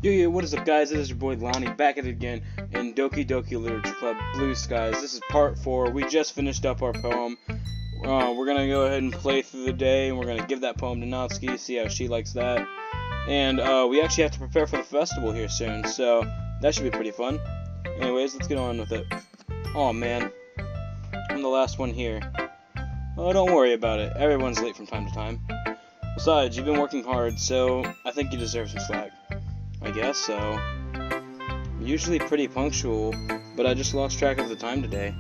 What is up, guys? This is your boy Lonnie back at it again in Doki Doki Literature Club Blue Skies. This is part 4. We just finished up our poem. We're going to go ahead and play through the day, and we're going to give that poem to Natsuki, see how she likes that. And we actually have to prepare for the festival here soon, so that should be pretty fun. Anyways, let's get on with it. Oh man, I'm the last one here. Oh, don't worry about it. Everyone's late from time to time. Besides, you've been working hard, so I think you deserve some slack. I guess so. Usually pretty punctual, but I just lost track of the time today.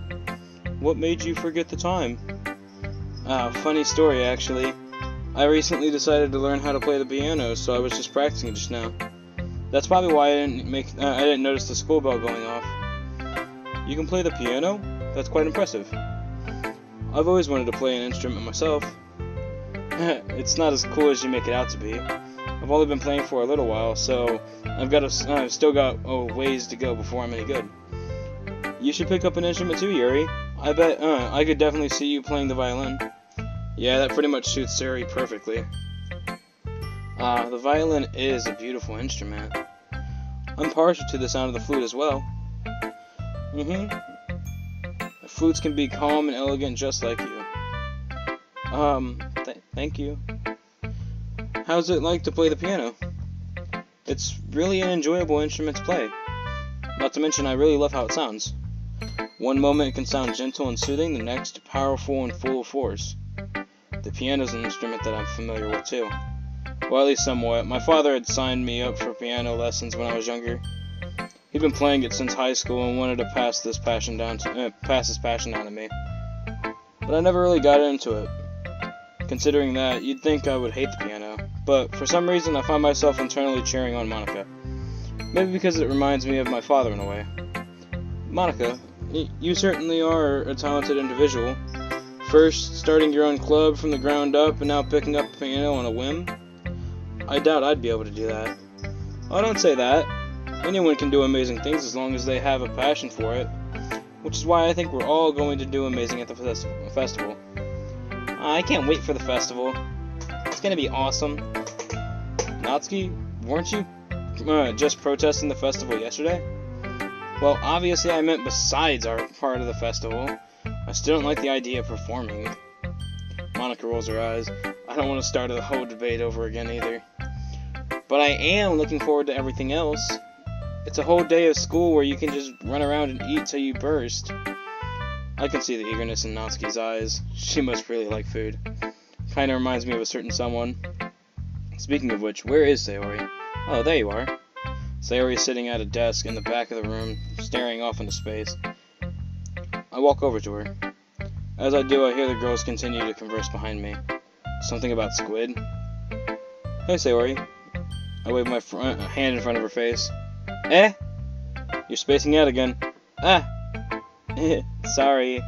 What made you forget the time? Funny story actually. I recently decided to learn how to play the piano, so I was just practicing just now. That's probably why I didn't notice the school bell going off. You can play the piano? That's quite impressive. I've always wanted to play an instrument myself. It's not as cool as you make it out to be. I've only been playing for a little while, so I've still got ways to go before I'm any good. You should pick up an instrument too, Yuri. I bet I could definitely see you playing the violin. Yeah, that pretty much suits Sayori perfectly. The violin is a beautiful instrument. I'm partial to the sound of the flute as well. Flutes can be calm and elegant just like you. Thank you. How's it like to play the piano? It's really an enjoyable instrument to play. Not to mention I really love how it sounds. One moment it can sound gentle and soothing, the next powerful and full of force. The piano's an instrument that I'm familiar with too. Well, at least somewhat. My father had signed me up for piano lessons when I was younger. He'd been playing it since high school and wanted to pass his passion down to me. But I never really got into it. Considering that, you'd think I would hate the piano, but for some reason I find myself internally cheering on Monica. Maybe because it reminds me of my father in a way. Monica, you certainly are a talented individual. First, starting your own club from the ground up, and now picking up a piano on a whim. I doubt I'd be able to do that. Oh, don't say that. Anyone can do amazing things as long as they have a passion for it. Which is why I think we're all going to do amazing at the festival. I can't wait for the festival. It's gonna be awesome. Natsuki, weren't you just protesting the festival yesterday? Well, obviously I meant besides our part of the festival. I still don't like the idea of performing. Monica rolls her eyes. I don't want to start a whole debate over again either. But I am looking forward to everything else. It's a whole day of school where you can just run around and eat till you burst. I can see the eagerness in Natsuki's eyes. She must really like food. Kinda reminds me of a certain someone. Speaking of which, where is Sayori? Oh, there you are. Sayori is sitting at a desk in the back of the room, staring off into space. I walk over to her. As I do, I hear the girls continue to converse behind me. Something about squid. Hey, Sayori. I wave my hand in front of her face. Eh? You're spacing out again. Ah! Sorry.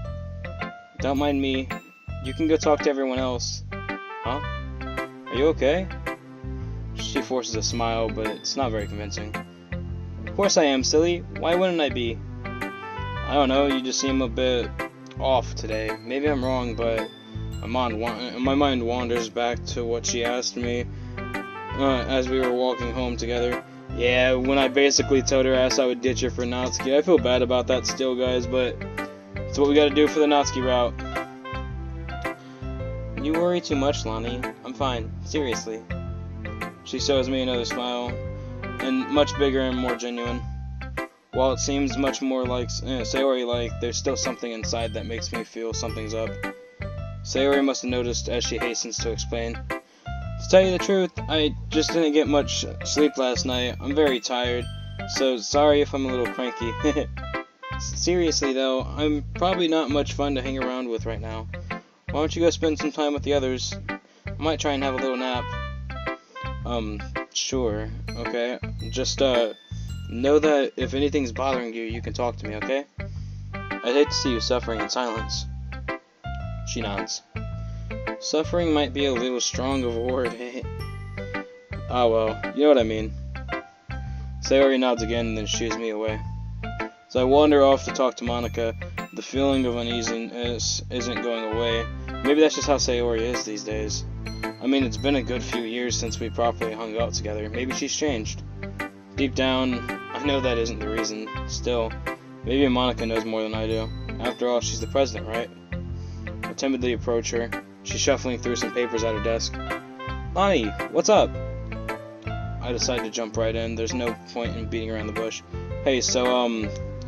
Don't mind me. You can go talk to everyone else. Huh? Are you okay? She forces a smile, but it's not very convincing. Of course I am, silly. Why wouldn't I be? I don't know, you just seem a bit off today. Maybe I'm wrong, but my mind wanders back to what she asked me as we were walking home together. Yeah, when I basically told her ass I would ditch her for Natsuki. I feel bad about that still, guys, but it's what we gotta do for the Natsuki route. You worry too much, Lonnie. I'm fine. Seriously. She shows me another smile, and much bigger and more genuine. While it seems much more like Sayori-like, there's still something inside that makes me feel something's up. Sayori must have noticed as she hastens to explain. To tell you the truth, I just didn't get much sleep last night. I'm very tired, so sorry if I'm a little cranky. Seriously though, I'm probably not much fun to hang around with right now. Why don't you go spend some time with the others? I might try and have a little nap. Sure, okay. Just, know that if anything's bothering you, you can talk to me, okay? I'd hate to see you suffering in silence. She nods. Suffering might be a little strong of a word. Ah, well, you know what I mean. Sayori nods again and then shoos me away. As I wander off to talk to Monica, the feeling of uneasiness isn't going away. Maybe that's just how Sayori is these days. I mean, it's been a good few years since we properly hung out together. Maybe she's changed. Deep down, I know that isn't the reason. Still, maybe Monica knows more than I do. After all, she's the president, right? I timidly approach her. She's shuffling through some papers at her desk. Lonnie, what's up? I decide to jump right in. There's no point in beating around the bush. Hey, so,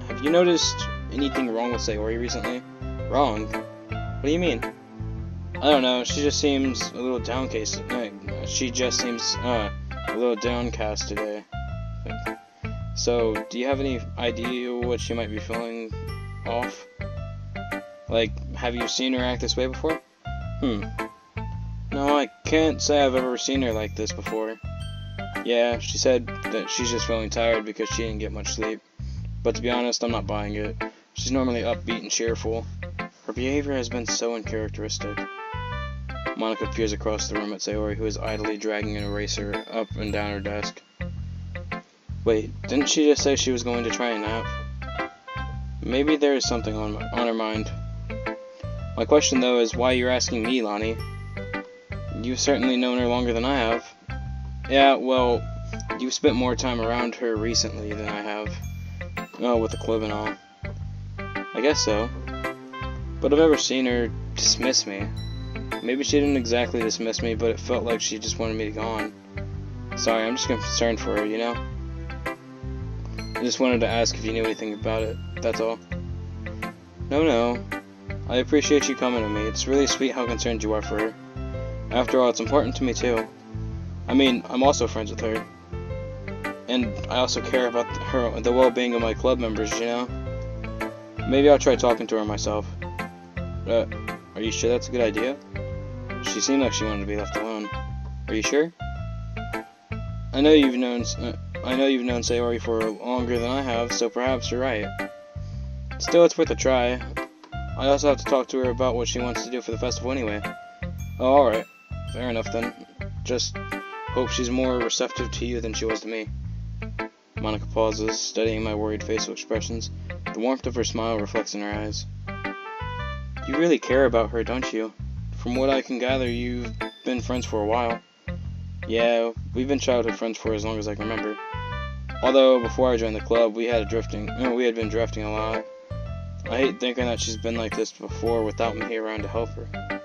have you noticed anything wrong with Sayori recently? Wrong? What do you mean? I don't know, she just seems a little downcast. She just seems, a little downcast today. So, do you have any idea what she might be feeling off? Like, have you seen her act this way before? No, I can't say I've ever seen her like this before. Yeah, she said that she's just feeling tired because she didn't get much sleep. But to be honest, I'm not buying it. She's normally upbeat and cheerful. Her behavior has been so uncharacteristic. Monica peers across the room at Sayori, who is idly dragging an eraser up and down her desk. Wait, didn't she just say she was going to try a nap? Maybe there is something on her mind. My question, though, is why you're asking me, Lonnie? You've certainly known her longer than I have. Yeah, well, you've spent more time around her recently than I have. Oh, with the club and all. I guess so. But I've never seen her dismiss me. Maybe she didn't exactly dismiss me, but it felt like she just wanted me to go on. Sorry, I'm just concerned for her, you know? I just wanted to ask if you knew anything about it, that's all. No. I appreciate you coming to me. It's really sweet how concerned you are for her. After all, it's important to me too. I mean, I'm also friends with her. And I also care about the well-being of my club members, you know? Maybe I'll try talking to her myself. Are you sure that's a good idea? She seemed like she wanted to be left alone. Are you sure? I know you've known Sayori for longer than I have, so perhaps you're right. Still, it's worth a try. I also have to talk to her about what she wants to do for the festival anyway. Oh, alright. Fair enough then. Just hope she's more receptive to you than she was to me. Monica pauses, studying my worried facial expressions. The warmth of her smile reflects in her eyes. You really care about her, don't you? From what I can gather, you've been friends for a while. Yeah, we've been childhood friends for as long as I can remember. Although, before I joined the club, we had been drifting a lot. I hate thinking that she's been like this before without me around to help her.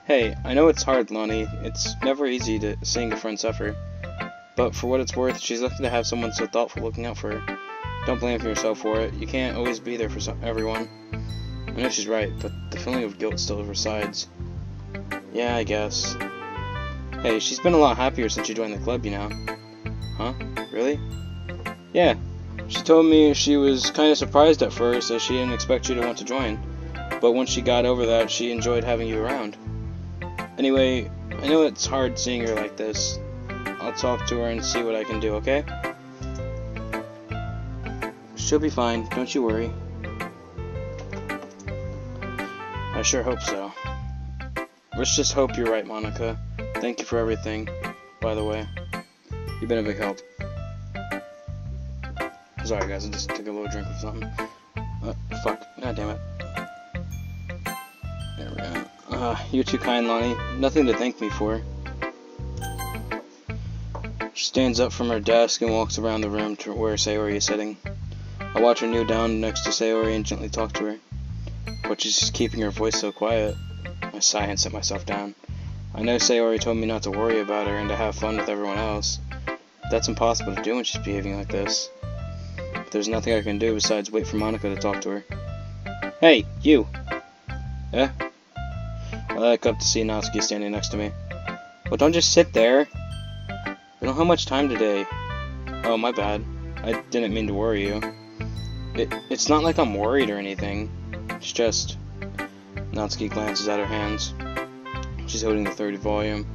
Hey, I know it's hard, Lonnie. It's never easy to seeing a friend suffer. But for what it's worth, she's lucky to have someone so thoughtful looking out for her. Don't blame yourself for it. You can't always be there for everyone. I know she's right, but the feeling of guilt still resides. Yeah, I guess. Hey, she's been a lot happier since you joined the club, you know. Huh? Really? Yeah. She told me she was kind of surprised at first, as she didn't expect you to want to join. But once she got over that, she enjoyed having you around. Anyway, I know it's hard seeing her like this. I'll talk to her and see what I can do, okay? She'll be fine, don't you worry. I sure hope so. Let's just hope you're right, Monica. Thank you for everything, by the way. You've been a big help. Sorry guys, I just took a little drink of something. Fuck. God damn it. There we go. You're too kind, Lonnie. Nothing to thank me for. She stands up from her desk and walks around the room to where Sayori is sitting. I watch her kneel down next to Sayori and gently talk to her. But she's just keeping her voice so quiet. I sigh and sit myself down. I know Sayori told me not to worry about her and to have fun with everyone else. But that's impossible to do when she's behaving like this. But there's nothing I can do besides wait for Monica to talk to her. Hey, you! Yeah? I look up to see Natsuki standing next to me. Well, don't just sit there. We don't have much time today. Oh, my bad. I didn't mean to worry you. It's not like I'm worried or anything. It's just... Natsuki glances at her hands. She's holding the third volume.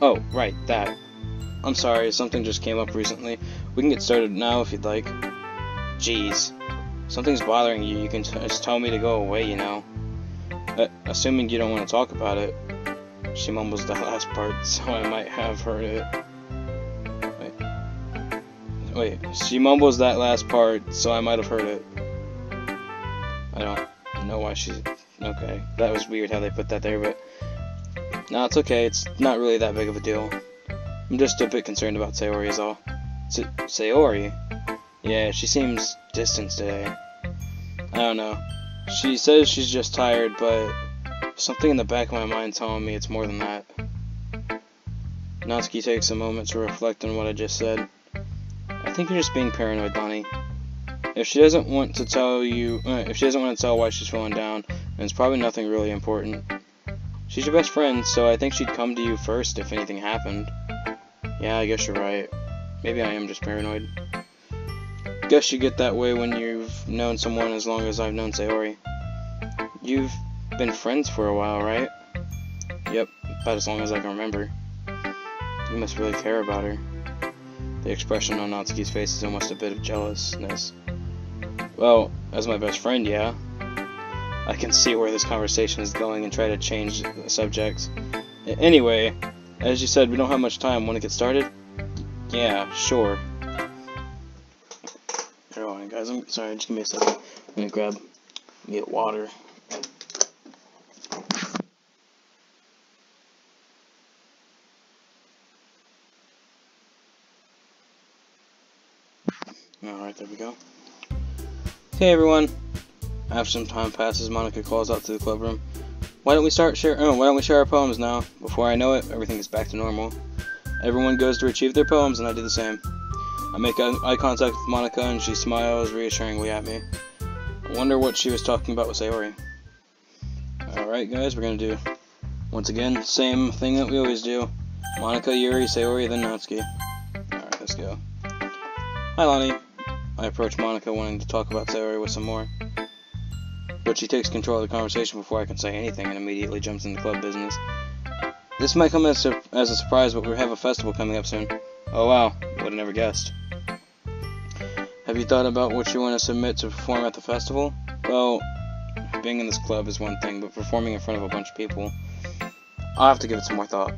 Oh, right, that. I'm sorry, something just came up recently. We can get started now if you'd like. Jeez. Something's bothering you, you can just tell me to go away, you know. Assuming you don't want to talk about it. She mumbles that last part, so I might have heard it. Wait, she mumbles that last part, so I might have heard it. I don't know why she's... Okay, that was weird how they put that there, but... No, it's okay, it's not really that big of a deal. I'm just a bit concerned about Sayori is all. Sayori? Yeah, she seems distant today. I don't know. She says she's just tired, but something in the back of my mind telling me it's more than that. Natsuki takes a moment to reflect on what I just said. I think you're just being paranoid, Lonnie. If she doesn't want to tell why she's feeling down, then it's probably nothing really important. She's your best friend, so I think she'd come to you first if anything happened. Yeah, I guess you're right. Maybe I am just paranoid. Guess you get that way when you've known someone as long as I've known Sayori. You've been friends for a while, right? Yep, about as long as I can remember. You must really care about her. The expression on Natsuki's face is almost a bit of jealousness. Well, as my best friend, yeah. I can see where this conversation is going and try to change the subject. Anyway, as you said, we don't have much time. Want to get started? Yeah, sure. Hold on, guys. I'm sorry, just give me a second. I'm gonna get water. Alright, there we go. Hey everyone. After some time passes, Monica calls out to the club room. Why don't we share our poems now? Before I know it, everything is back to normal. Everyone goes to retrieve their poems, and I do the same. I make eye contact with Monica, and she smiles reassuringly at me. I wonder what she was talking about with Sayori. Alright guys, we're gonna do, once again, same thing that we always do. Monica, Yuri, Sayori, then Natsuki. Alright, let's go. Hi Lonnie. I approach Monica wanting to talk about Sayori with some more. But she takes control of the conversation before I can say anything and immediately jumps into club business. This might come as a surprise, but we have a festival coming up soon. Oh wow, would have never guessed. Have you thought about what you want to submit to perform at the festival? Well, being in this club is one thing, but performing in front of a bunch of people, I'll have to give it some more thought.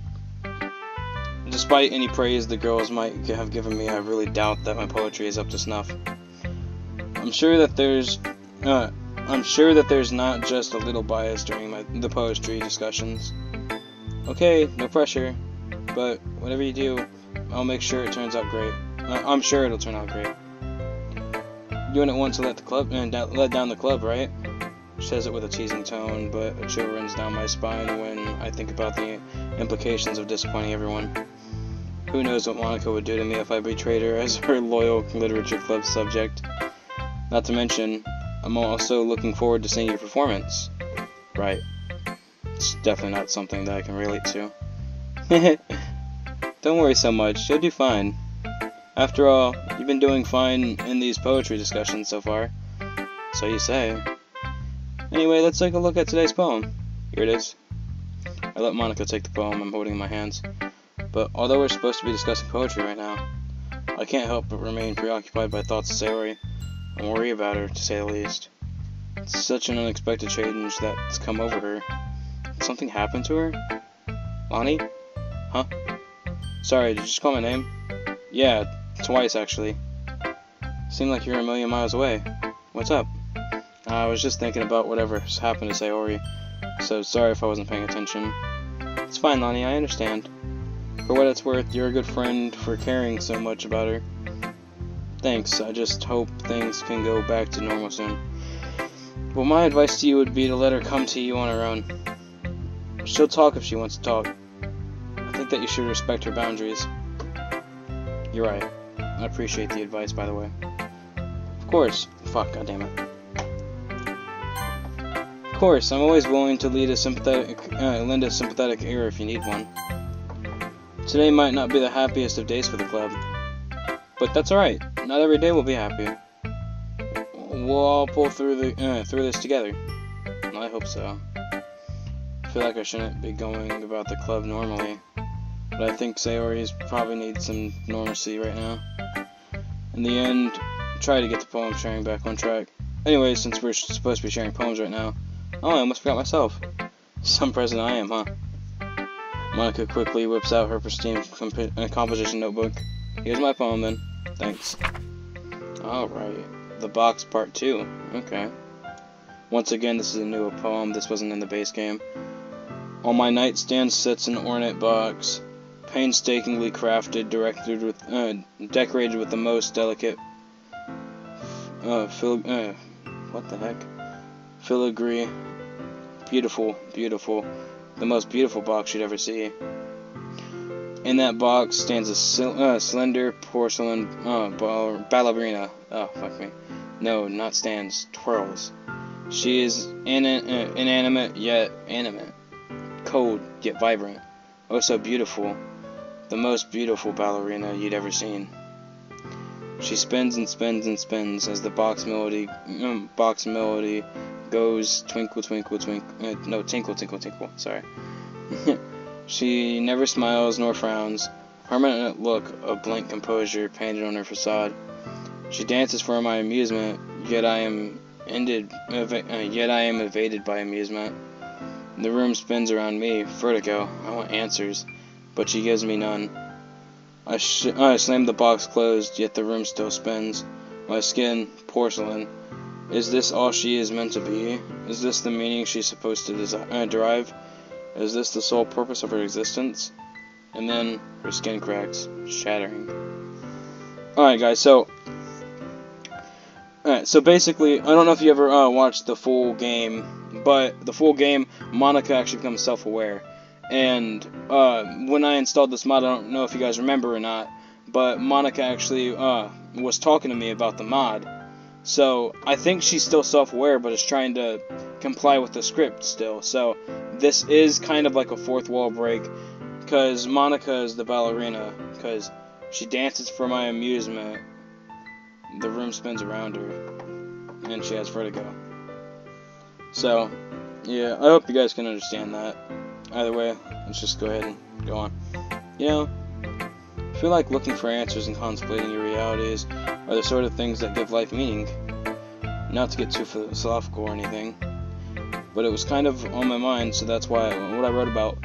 Despite any praise the girls might have given me, I really doubt that my poetry is up to snuff. I'm sure that there's not just a little bias during the poetry discussions. Okay, no pressure, but whatever you do, I'll make sure it turns out great. I'm sure it'll turn out great. You wouldn't want to let down the club, right? She says it with a teasing tone, but a chill runs down my spine when I think about the implications of disappointing everyone. Who knows what Monica would do to me if I betrayed her as her loyal literature club subject. Not to mention, I'm also looking forward to seeing your performance. Right. It's definitely not something that I can relate to. Don't worry so much, you'll do fine. After all, you've been doing fine in these poetry discussions so far. So you say. Anyway, let's take a look at today's poem. Here it is. I let Monica take the poem I'm holding in my hands. But although we're supposed to be discussing poetry right now, I can't help but remain preoccupied by thoughts of Sayori, and worry about her, to say the least. It's such an unexpected change that's come over her. Did something happen to her? Lonnie? Huh? Sorry, did you just call my name? Yeah, twice actually. Seemed like you were a million miles away. What's up? I was just thinking about whatever's happened to Sayori, so sorry if I wasn't paying attention. It's fine, Lonnie, I understand. For what it's worth, you're a good friend for caring so much about her. Thanks, I just hope things can go back to normal soon. Well, my advice to you would be to let her come to you on her own. She'll talk if she wants to talk. I think that you should respect her boundaries. You're right. I appreciate the advice, by the way. Of course. Fuck, goddammit. Of course, I'm always willing to lend a sympathetic ear if you need one. Today might not be the happiest of days for the club. But that's alright. Not every day will be happy. We'll all pull through this together. I hope so. I feel like I shouldn't be going about the club normally, but I think Sayori's probably needs some normalcy right now. In the end, try to get the poem sharing back on track. Anyway, since we're supposed to be sharing poems right now, oh, I almost forgot myself. Some president I am, huh? Monica quickly whips out her pristine composition notebook. Here's my poem then. Thanks. Alright. The Box Part 2. Okay. Once again, this is a newer poem. This wasn't in the base game. On my nightstand sits an ornate box. painstakingly crafted, decorated with the most delicate, what the heck? Filigree. Beautiful, beautiful. The most beautiful box you'd ever see. In that box stands a slender porcelain ballerina. Oh, fuck me. No, not stands. Twirls. She is inanimate yet animate. Cold yet vibrant. Oh, so beautiful. The most beautiful ballerina you'd ever seen. She spins and spins and spins as the box melody goes twinkle twinkle twinkle. No, tinkle tinkle tinkle. Sorry. She never smiles nor frowns. Permanent look of blank composure painted on her facade. She dances for my amusement, yet I am evaded by amusement. The room spins around me. Vertigo. I want answers, but she gives me none. I slam the box closed, yet the room still spins. My skin, porcelain. Is this all she is meant to be? Is this the meaning she's supposed to derive? Is this the sole purpose of her existence? And then her skin cracks, shattering. Alright guys, so basically, I don't know if you ever watched the full game, but the full game, Monica actually becomes self-aware. And when I installed this mod, I don't know if you guys remember or not, but Monica actually was talking to me about the mod. So I think she's still self-aware, but is trying to comply with the script still. So this is kind of like a fourth wall break, because Monica is the ballerina, because she dances for my amusement. The room spins around her, and she has vertigo. So, yeah, I hope you guys can understand that. Either way, let's just go ahead and go on. You know, I feel like looking for answers and contemplating your realities are the sort of things that give life meaning. Not to get too philosophical or anything, but it was kind of on my mind, so that's why what I wrote about.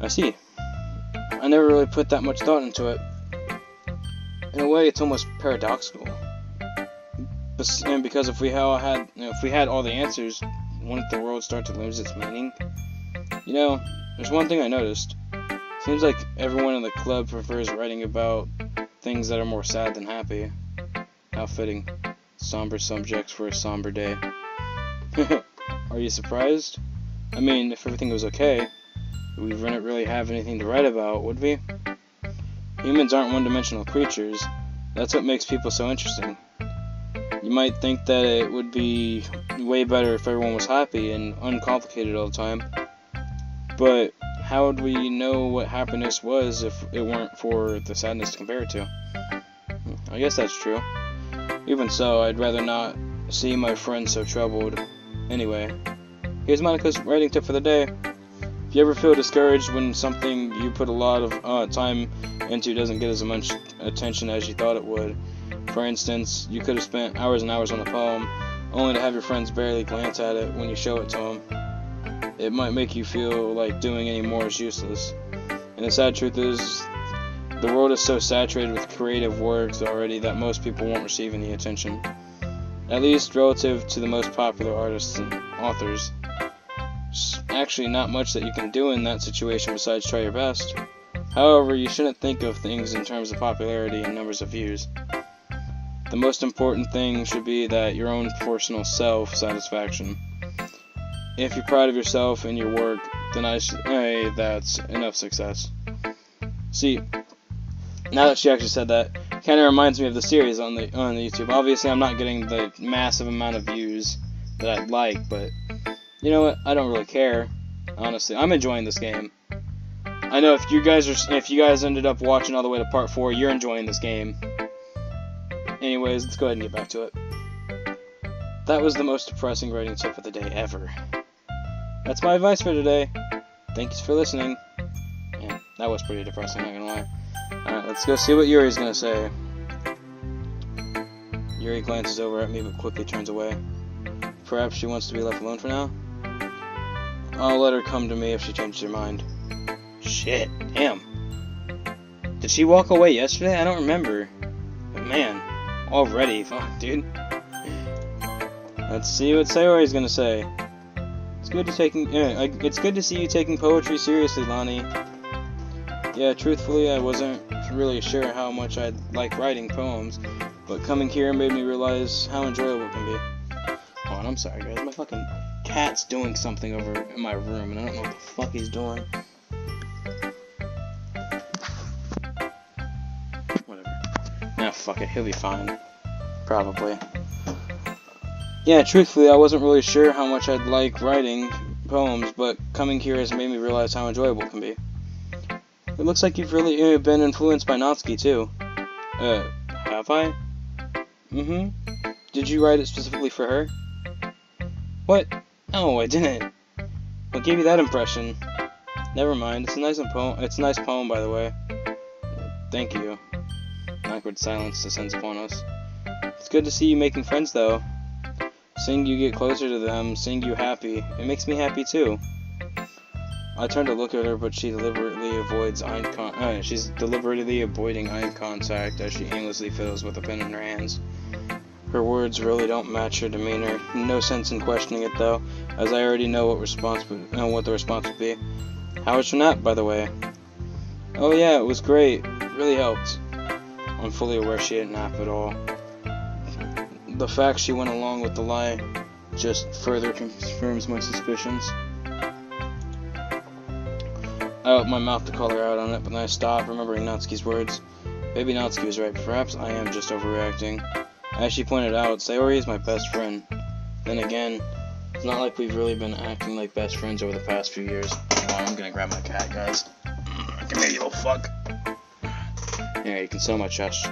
I see. I never really put that much thought into it. In a way, it's almost paradoxical. And because if we had all the answers, wouldn't the world start to lose its meaning? You know, there's one thing I noticed. Seems like everyone in the club prefers writing about things that are more sad than happy. How fitting. Somber subjects for a somber day. Are you surprised? I mean, if everything was okay, we wouldn't really have anything to write about, would we? Humans aren't one-dimensional creatures. That's what makes people so interesting. You might think that it would be way better if everyone was happy and uncomplicated all the time. But how would we know what happiness was if it weren't for the sadness to compare it to? I guess that's true. Even so, I'd rather not see my friend so troubled. Anyway, here's Monica's writing tip for the day. If you ever feel discouraged when something you put a lot of time into doesn't get as much attention as you thought it would. For instance, you could have spent hours and hours on a poem, only to have your friends barely glance at it when you show it to them. It might make you feel like doing any more is useless. And the sad truth is, the world is so saturated with creative works already that most people won't receive any attention. At least relative to the most popular artists and authors. There's actually not much that you can do in that situation besides try your best. However, you shouldn't think of things in terms of popularity and numbers of views. The most important thing should be that your own personal self-satisfaction. If you're proud of yourself and your work, then I say that's enough success. See, now that she actually said that, kind of reminds me of the series on the YouTube. Obviously, I'm not getting the massive amount of views that I'd like, but you know what? I don't really care. Honestly, I'm enjoying this game. I know if you guys ended up watching all the way to part 4, you're enjoying this game. Anyways, let's go ahead and get back to it. That was the most depressing writing tip of the day ever. That's my advice for today. Thanks for listening. Yeah, that was pretty depressing, not gonna lie. Alright, let's go see what Yuri's gonna say. Yuri glances over at me but quickly turns away. Perhaps she wants to be left alone for now? I'll let her come to me if she changes her mind. Shit, damn. Did she walk away yesterday? I don't remember. But man, already, fuck, dude. Let's see what Sayori's gonna say. It's good to see you taking poetry seriously, Lonnie. Yeah, truthfully, I wasn't really sure how much I'd like writing poems, but coming here made me realize how enjoyable it can be. Hold on, I'm sorry guys, my fucking cat's doing something over in my room, and I don't know what the fuck he's doing. Whatever. Nah, fuck it, he'll be fine. Probably. Yeah, truthfully, I wasn't really sure how much I'd like writing poems, but coming here has made me realize how enjoyable it can be. It looks like you've really been influenced by Natsuki, too. Have I? Mm-hmm. Did you write it specifically for her? What? No, I didn't. What gave you that impression? Never mind, it's a nice poem, by the way. Thank you. An awkward silence descends upon us. It's good to see you making friends, though. Seeing you get closer to them, seeing you happy, it makes me happy, too. I turn to look at her, but she's deliberately avoiding eye contact as she aimlessly fiddles with a pen in her hands. Her words really don't match her demeanor. No sense in questioning it, though, as I already know what the response would be. How was your nap, by the way? Oh yeah, it was great. It really helped. I'm fully aware she didn't nap at all. The fact she went along with the lie just further confirms my suspicions. I open my mouth to call her out on it, but then I stop, remembering Natsuki's words. Maybe Natsuki was right, but perhaps I am just overreacting. As she pointed out, Sayori is my best friend. Then again, it's not like we've really been acting like best friends over the past few years. Hold on, I'm gonna grab my cat, guys. Come here, you little fuck. Yeah, you can smell my chest.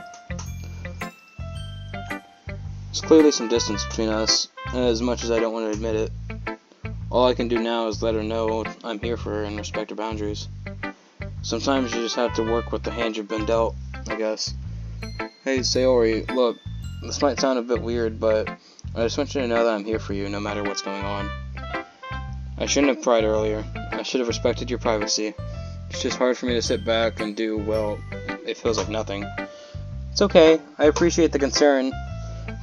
There's clearly some distance between us, as much as I don't want to admit it. All I can do now is let her know I'm here for her and respect her boundaries. Sometimes you just have to work with the hand you've been dealt, I guess. Hey, Sayori, look, this might sound a bit weird, but I just want you to know that I'm here for you, no matter what's going on. I shouldn't have cried earlier. I should have respected your privacy. It's just hard for me to sit back and do, well, it feels like nothing. It's okay. I appreciate the concern.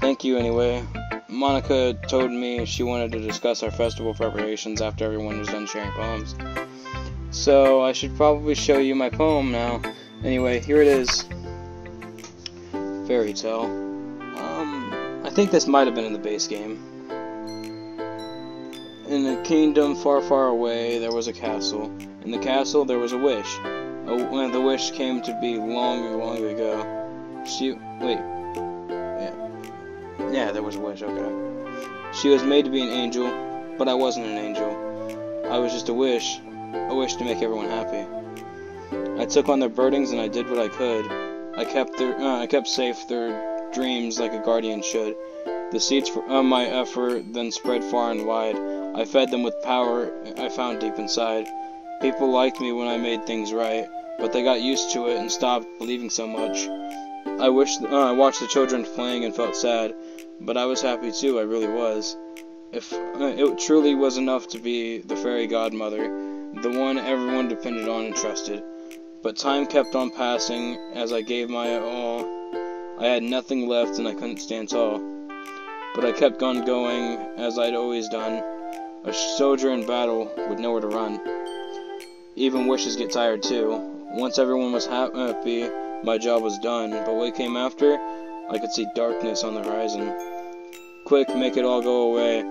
Thank you, anyway. Monica told me she wanted to discuss our festival preparations after everyone was done sharing poems. So, I should probably show you my poem now. Anyway, here it is. Fairy tale. I think this might have been in the base game. In a kingdom far, far away, there was a castle. In the castle, there was a wish. The wish came to be long, long ago. Yeah, there was a wish, okay. She was made to be an angel, but I wasn't an angel. I was just a wish to make everyone happy. I took on their burdens and I did what I could. I kept safe their dreams like a guardian should. The seeds of my effort then spread far and wide. I fed them with power I found deep inside. People liked me when I made things right, but they got used to it and stopped believing so much. I watched the children playing and felt sad, but I was happy too, I really was. If it truly was enough to be the fairy godmother, the one everyone depended on and trusted. But time kept on passing as I gave my all. I had nothing left and I couldn't stand tall. But I kept on going as I'd always done. A soldier in battle with nowhere to run. Even wishes get tired too. Once everyone was happy, my job was done. But what came after, I could see darkness on the horizon. Quick, make it all go away.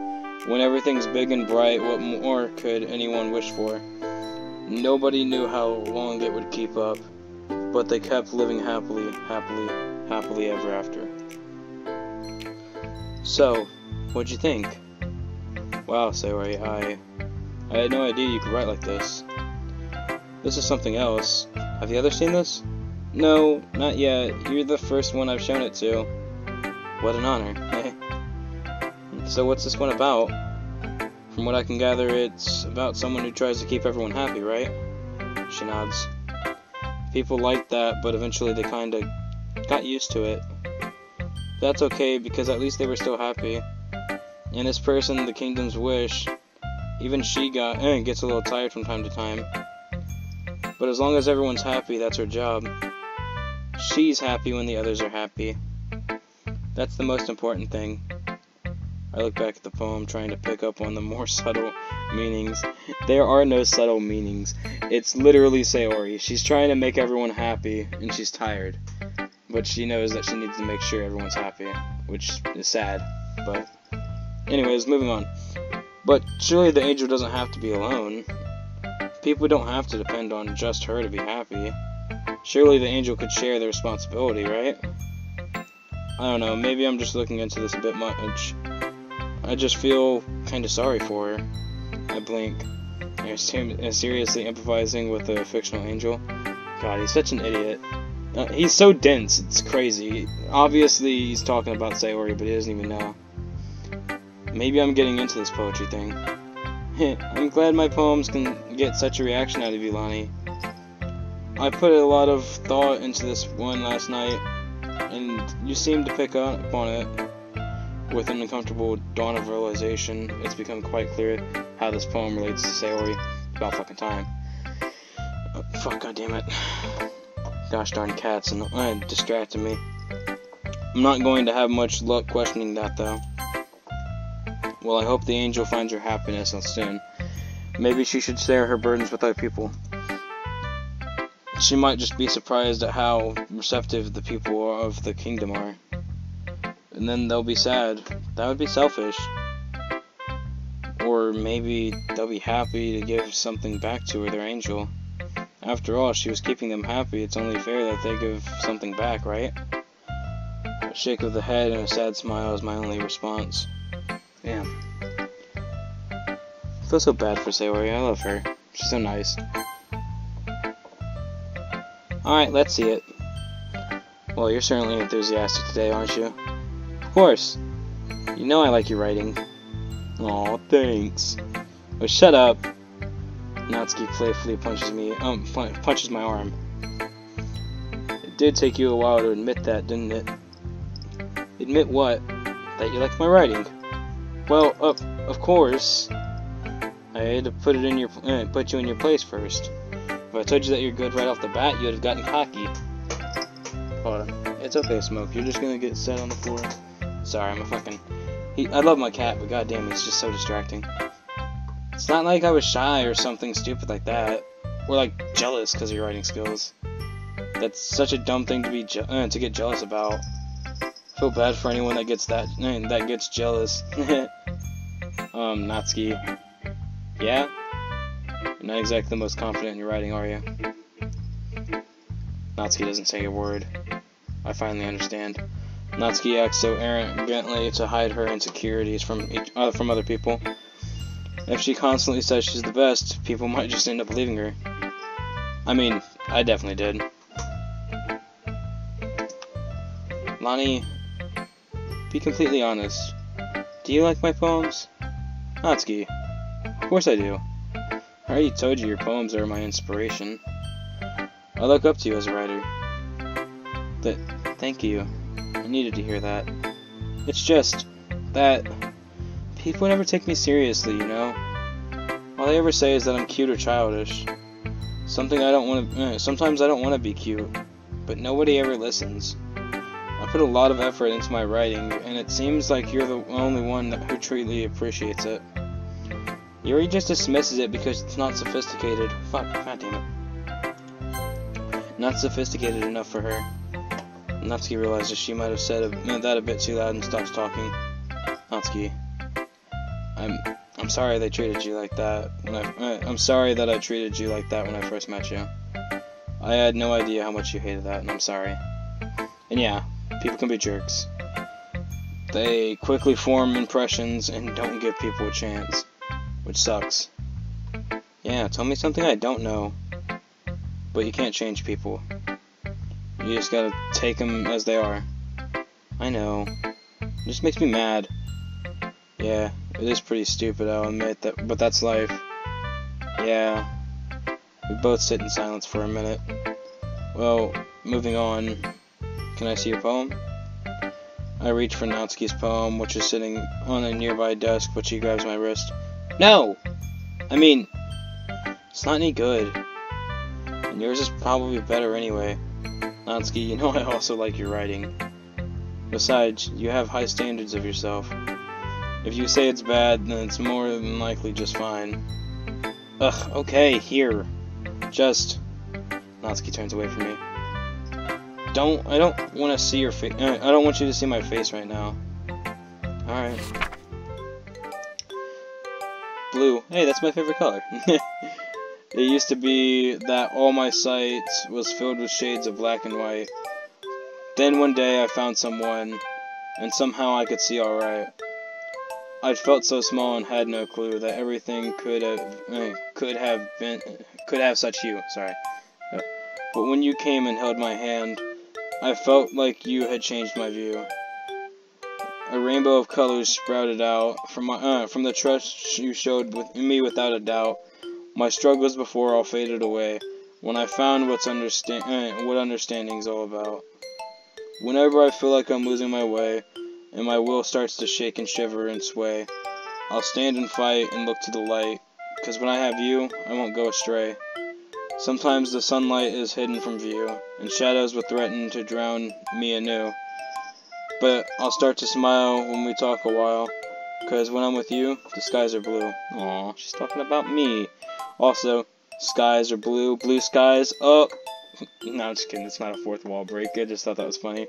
When everything's big and bright, what more could anyone wish for? Nobody knew how long it would keep up, but they kept living happily ever after. So, what'd you think? Wow, Sayori, I had no idea you could write like this. This is something else. Have the others seen this? No, not yet. You're the first one I've shown it to. What an honor. So what's this one about? From what I can gather, it's about someone who tries to keep everyone happy, right? She nods. People liked that, but eventually they kinda got used to it. That's okay, because at least they were still happy. And this person, the kingdom's wish, even she gets a little tired from time to time. But as long as everyone's happy, that's her job. She's happy when the others are happy. That's the most important thing. I look back at the poem, trying to pick up on the more subtle meanings. There are no subtle meanings. It's literally Sayori. She's trying to make everyone happy, and she's tired. But she knows that she needs to make sure everyone's happy, which is sad. But anyways, moving on. But surely the angel doesn't have to be alone. People don't have to depend on just her to be happy. Surely the angel could share the responsibility, right? I don't know, maybe I'm just looking into this a bit much. I just feel kinda sorry for her. I blink. You're seriously empathizing with a fictional angel? God, he's such an idiot. He's so dense, it's crazy. Obviously, he's talking about Sayori, but he doesn't even know. Maybe I'm getting into this poetry thing. I'm glad my poems can get such a reaction out of you, Lonnie. I put a lot of thought into this one last night, and you seem to pick up on it. With an uncomfortable dawn of realization, it's become quite clear how this poem relates to Sayori. About fucking time. Fuck, goddammit. Gosh darn cats and distracted me. I'm not going to have much luck questioning that though. Well, I hope the angel finds her happiness soon. Maybe she should share her burdens with other people. She might just be surprised at how receptive the people of the kingdom are. And then they'll be sad. That would be selfish. Or maybe they'll be happy to give something back to her, their angel. After all, she was keeping them happy. It's only fair that they give something back, right? A shake of the head and a sad smile is my only response. Damn. I feel so bad for Sayori. I love her. She's so nice. Alright, let's see it. Well, you're certainly enthusiastic today, aren't you? Of course. You know I like your writing. Aw, thanks. Oh, shut up. Natsuki playfully punches my arm. It did take you a while to admit that, didn't it? Admit what? That you like my writing? Well, of course. I had to put you in your place first. If I told you that you're good right off the bat, you would have gotten cocky. Hold on. It's okay, Smoke. You're just gonna get set on the floor. Sorry, I'm a fucking... I love my cat, but goddamn, he's just so distracting. It's not like I was shy or something stupid like that. Or like jealous because of your writing skills. That's such a dumb thing to be to get jealous about. I feel bad for anyone that gets jealous. Natsuki. Yeah? You're not exactly the most confident in your writing, are you? Natsuki doesn't say a word. I finally understand. Natsuki acts so arrogantly to hide her insecurities from other people. If she constantly says she's the best, people might just end up believing her. I mean, I definitely did. Lonnie, be completely honest. Do you like my poems? Natsuki, of course I do. I already told you your poems are my inspiration. I look up to you as a writer. Thank you. I needed to hear that. It's just that people never take me seriously, you know? All they ever say is that I'm cute or childish. Sometimes I don't want to be cute, but nobody ever listens. I put a lot of effort into my writing, and it seems like you're the only one who truly appreciates it. Yuri just dismisses it because it's not sophisticated. Fuck, goddammit. Not sophisticated enough for her. Natsuki realizes she might have said that a bit too loud and stops talking. Natsuki, I'm sorry they treated you like that. I'm sorry that I treated you like that when I first met you. I had no idea how much you hated that, and I'm sorry. And yeah, people can be jerks. They quickly form impressions and don't give people a chance, which sucks. Yeah, tell me something I don't know. But you can't change people. You just gotta take them as they are. I know. It just makes me mad. Yeah, it is pretty stupid, I'll admit that, but that's life. Yeah. We both sit in silence for a minute. Well, moving on. Can I see your poem? I reach for Natsuki's poem, which is sitting on a nearby desk, but she grabs my wrist. No! I mean, it's not any good. And yours is probably better anyway. Natsuki, you know I also like your writing. Besides, you have high standards of yourself. If you say it's bad, then it's more than likely just fine. Ugh, okay, here. Just... Natsuki turns away from me. I don't want to see your face. I don't want you to see my face right now. Alright. Blue. Hey, that's my favorite color. It used to be that all my sight was filled with shades of black and white. Then one day I found someone, and somehow I could see alright. I'd felt so small and had no clue that everything could have such hue. Sorry. But when you came and held my hand, I felt like you had changed my view. A rainbow of colors sprouted out from the trust you showed me without a doubt. My struggles before all faded away when I found what understanding's all about. Whenever I feel like I'm losing my way and my will starts to shake and shiver and sway, I'll stand and fight and look to the light, 'cause when I have you, I won't go astray. Sometimes the sunlight is hidden from view, and shadows will threaten to drown me anew. But I'll start to smile when we talk a while, 'cause when I'm with you, the skies are blue. Aw, she's talking about me. Also, skies are blue, blue skies. Oh, no, I'm just kidding. It's not a fourth wall break. I just thought that was funny.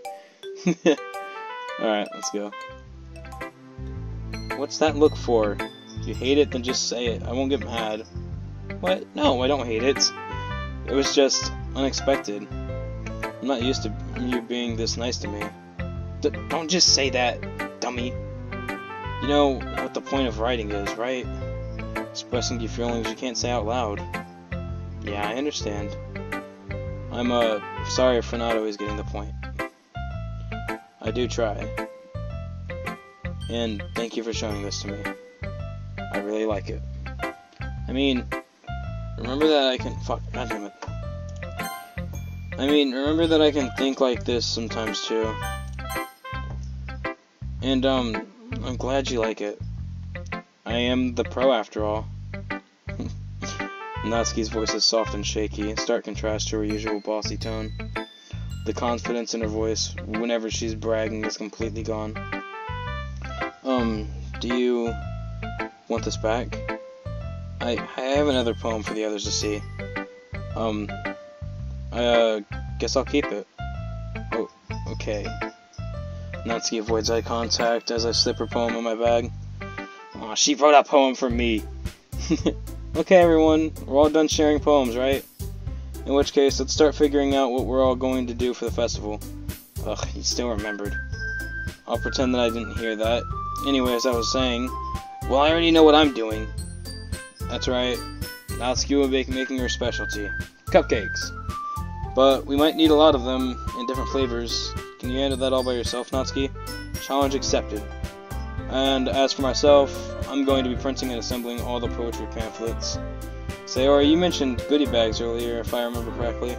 Alright, let's go. What's that look for? If you hate it, then just say it. I won't get mad. What? No, I don't hate it. It was just unexpected. I'm not used to you being this nice to me. Don't just say that, dummy. You know what the point of writing is, right? Expressing your feelings you can't say out loud. Yeah, I understand. I'm sorry for not always getting the point. I do try. And thank you for showing this to me. I really like it. I mean, remember that I can... Fuck, goddammit. I mean, remember that I can think like this sometimes too. And, I'm glad you like it. I am the pro after all. Natsuki's voice is soft and shaky, in stark contrast to her usual bossy tone. The confidence in her voice, whenever she's bragging, is completely gone. Do you want this back? I have another poem for the others to see. I guess I'll keep it. Oh, okay. Natsuki avoids eye contact as I slip her poem in my bag. Aw, she wrote a poem for me! Okay, everyone, we're all done sharing poems, right? In which case, let's start figuring out what we're all going to do for the festival. Ugh, he still remembered. I'll pretend that I didn't hear that. Anyway, as I was saying, well, I already know what I'm doing. That's right, Natsuki will be making her specialty. Cupcakes. But we might need a lot of them in different flavors. Can you handle that all by yourself, Natsuki? Challenge accepted. And as for myself, I'm going to be printing and assembling all the poetry pamphlets. Sayori, you mentioned goodie bags earlier, if I remember correctly.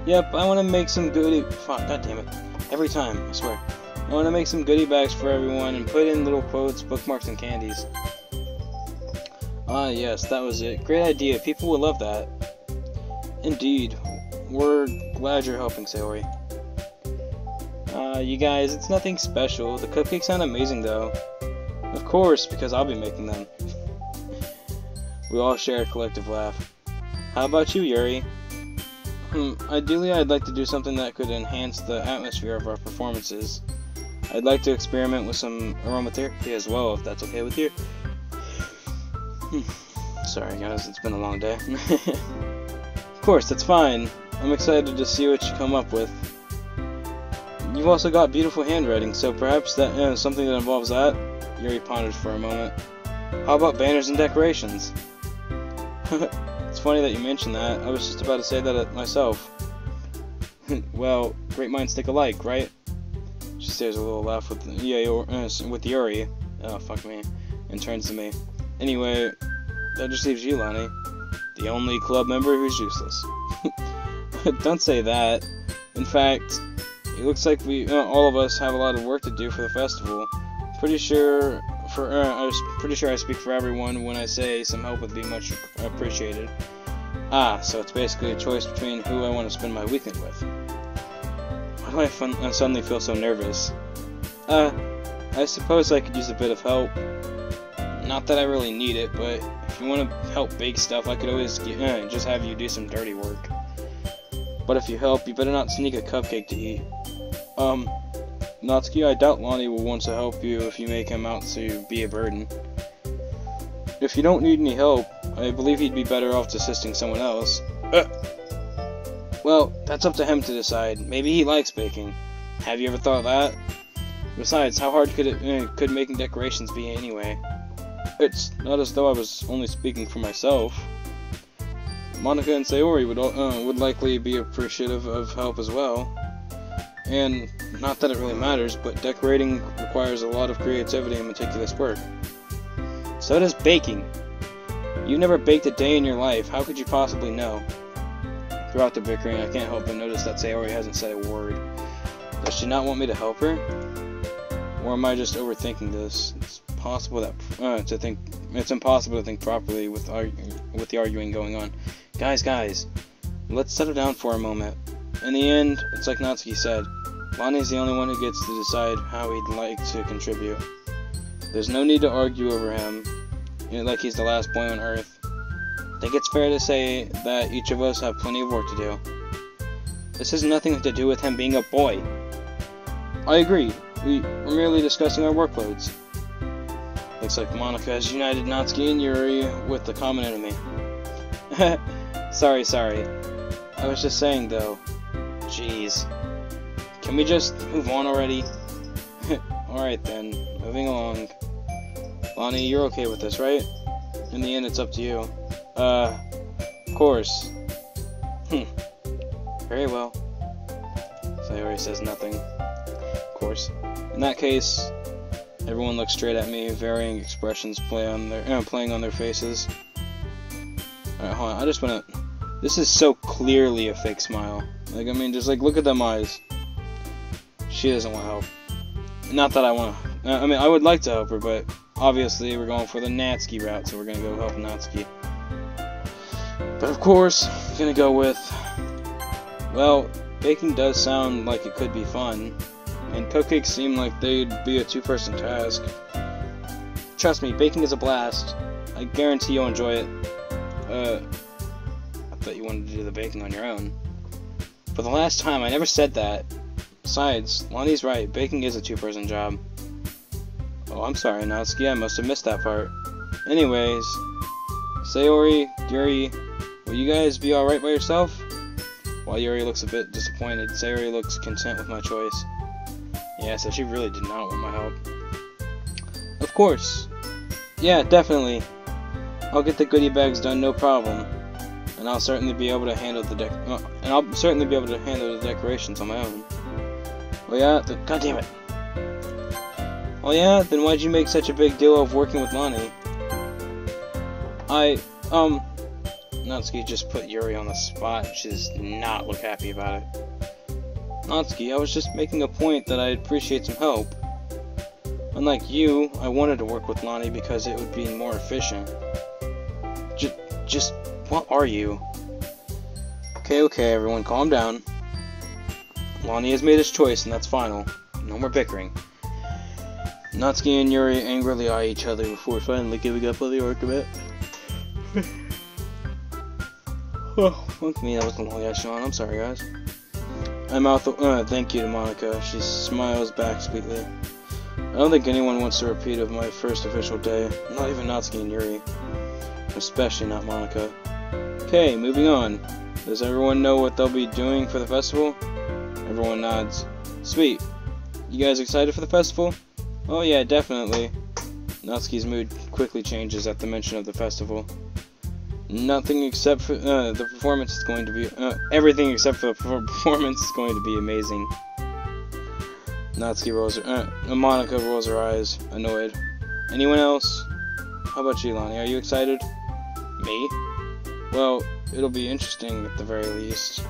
Yep, I want to make some goodie... Fuck, goddammit. Every time, I swear. I want to make some goodie bags for everyone and put in little quotes, bookmarks, and candies. Ah, yes, that was it. Great idea. People will love that. Indeed. We're glad you're helping, Sayori. You guys, it's nothing special. The cupcakes sound amazing, though. Of course, because I'll be making them. We all share a collective laugh. How about you, Yuri? Ideally, I'd like to do something that could enhance the atmosphere of our performances. I'd like to experiment with some aromatherapy as well, if that's okay with you. Sorry, guys, it's been a long day. Of course, that's fine. I'm excited to see what you come up with. You've also got beautiful handwriting, so perhaps that something that involves that? Yuri pondered for a moment. How about banners and decorations? It's funny that you mentioned that. I was just about to say that myself. Well, great minds think alike, right? She stares a little laugh with Yuri. Oh, fuck me. And turns to me. Anyway, that just leaves you, Lonnie. The only club member who's useless. Don't say that. In fact, it looks like we, all of us, have a lot of work to do for the festival. Pretty sure I speak for everyone when I say some help would be much appreciated. Ah, so it's basically a choice between who I want to spend my weekend with. Why do I suddenly feel so nervous? I suppose I could use a bit of help. Not that I really need it, but if you want to help bake stuff, I could always just have you do some dirty work. But if you help, you better not sneak a cupcake to eat. Natsuki, I doubt Lonnie will want to help you if you make him out to be a burden. If you don't need any help, I believe he'd be better off assisting someone else. Well, that's up to him to decide. Maybe he likes baking. Have you ever thought of that? Besides, how hard could making decorations be anyway? It's not as though I was only speaking for myself. Monica and Sayori would likely be appreciative of help as well. And not that it really matters, but decorating requires a lot of creativity and meticulous work. So does baking. You've never baked a day in your life. How could you possibly know? Throughout the bickering, I can't help but notice that Sayori hasn't said a word. Does she not want me to help her? Or am I just overthinking this? It's impossible to think properly with the arguing going on. Guys, let's settle down for a moment. In the end, it's like Natsuki said, Lonnie's the only one who gets to decide how he'd like to contribute. There's no need to argue over him, like he's the last boy on Earth. I think it's fair to say that each of us have plenty of work to do. This has nothing to do with him being a boy. I agree. We're merely discussing our workloads. Looks like Monica has united Natsuki and Yuri with the common enemy. Sorry. I was just saying, though. Jeez. Can we just move on already? Alright then, moving along. Lonnie, you're okay with this, right? In the end, it's up to you. Of course. Very well. Sayori says nothing. Of course. In that case, everyone looks straight at me, varying expressions playing on their faces. Alright, hold on, I just wanna... This is so clearly a fake smile. Like, I mean, just like, look at them eyes. She doesn't want help. Not that I want to... I mean, I would like to help her, but obviously we're going for the Natsuki route, so we're gonna go help Natsuki. But of course, we're gonna go with... Well, baking does sound like it could be fun. And cupcakes seem like they'd be a two-person task. Trust me, baking is a blast. I guarantee you'll enjoy it. I thought you wanted to do the baking on your own. For the last time, I never said that. Besides, Lonnie's right, baking is a two-person job. Oh, I'm sorry, Natsuki, I must have missed that part. Anyways, Sayori, Yuri, will you guys be alright by yourself? While Yuri looks a bit disappointed, Sayori looks content with my choice. Yeah, so she really did not want my help. Of course. Yeah, definitely. I'll get the goodie bags done, no problem. And I'll certainly be able to handle the decorations on my own. Oh yeah, God damn it. Oh yeah, then why'd you make such a big deal of working with Lonnie? Natsuki just put Yuri on the spot. She does not look happy about it. Natsuki, I was just making a point that I'd appreciate some help. Unlike you, I wanted to work with Lonnie because it would be more efficient. Just, what are you? Okay, everyone, calm down. Lonnie has made his choice, and that's final. No more bickering. Natsuki and Yuri angrily eye each other before finally giving up on the argument. Oh, fuck me, that was the long ass yawn. I'm sorry, guys. Thank you to Monica. She smiles back sweetly. I don't think anyone wants to repeat of my first official day. Not even Natsuki and Yuri. Especially not Monica. Okay, moving on. Does everyone know what they'll be doing for the festival? Everyone nods. Sweet. You guys excited for the festival? Oh yeah, definitely. Natsuki's mood quickly changes at the mention of the festival. Nothing except for the performance is going to be... everything except for the performance is going to be amazing. Monica rolls her eyes, annoyed. Anyone else? How about you, Lonnie? Are you excited? Me? Well, it'll be interesting at the very least.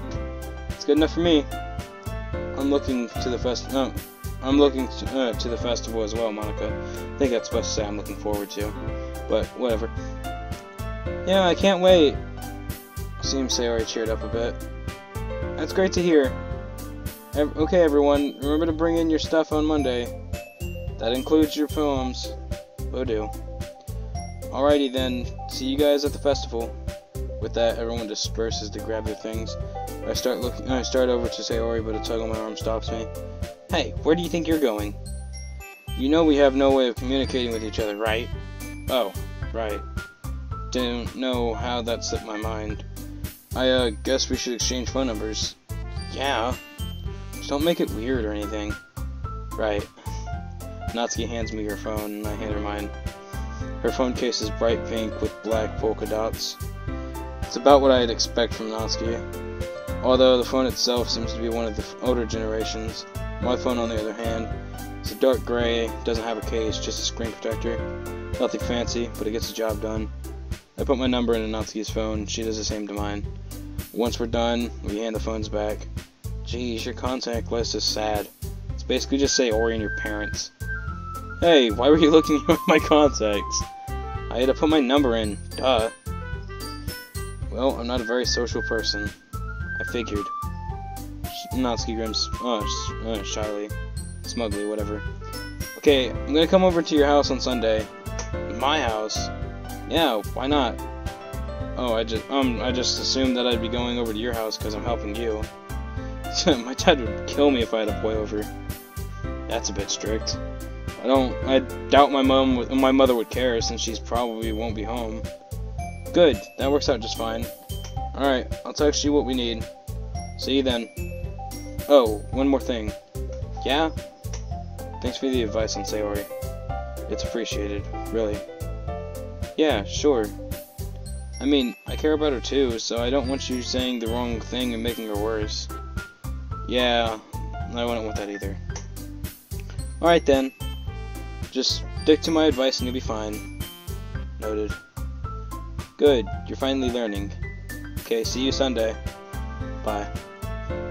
It's good enough for me. I'm looking to the festival as well, Monica. I think that's supposed to say I'm looking forward to. But, whatever. Yeah, I can't wait. Seems Sayori cheered up a bit. That's great to hear. Okay, everyone, remember to bring in your stuff on Monday. That includes your poems. Will do. Alrighty then, see you guys at the festival. With that, everyone disperses to grab their things. I start over to Sayori, but a tug on my arm stops me. Hey, where do you think you're going? You know we have no way of communicating with each other, right? Oh, right. Didn't know how that slipped my mind. I guess we should exchange phone numbers. Yeah. Just don't make it weird or anything. Right. Natsuki hands me her phone, and I hand her mine. Her phone case is bright pink with black polka dots. It's about what I'd expect from Natsuki. Although the phone itself seems to be one of the older generations. My phone, on the other hand, is a dark gray, doesn't have a case, just a screen protector. Nothing fancy, but it gets the job done. I put my number into Natsuki's phone, she does the same to mine. Once we're done, we hand the phones back. Geez, your contact list is sad. It's basically just Sayori and your parents. Hey, why were you looking at my contacts? I had to put my number in, duh. Well, I'm not a very social person. I figured. Natsuki grins, shyly, smugly, whatever. Okay, I'm gonna come over to your house on Sunday. My house? Yeah, why not? Oh, I just assumed that I'd be going over to your house because I'm helping you. My dad would kill me if I had a boy over. That's a bit strict. I doubt my mother would care since she's probably won't be home. Good, that works out just fine. Alright, I'll text you what we need. See you then. Oh, one more thing. Yeah? Thanks for the advice on Sayori. It's appreciated, really. Yeah, sure. I mean, I care about her too, so I don't want you saying the wrong thing and making her worse. Yeah, I wouldn't want that either. Alright then. Just stick to my advice and you'll be fine. Noted. Good, you're finally learning. Okay, see you Sunday. Bye.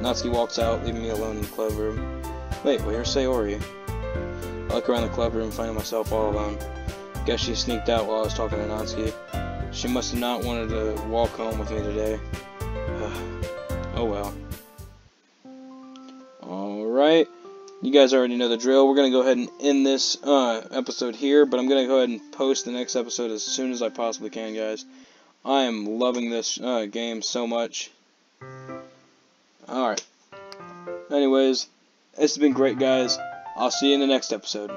Natsuki walks out, leaving me alone in the club room. Wait, where's Sayori? I look around the club room, finding myself all alone. Guess she sneaked out while I was talking to Natsuki. She must have not wanted to walk home with me today. Oh well. Alright. You guys already know the drill. We're going to go ahead and end this episode here, but I'm going to go ahead and post the next episode as soon as I possibly can, guys. I am loving this game so much. Alright. Anyways, this has been great, guys. I'll see you in the next episode.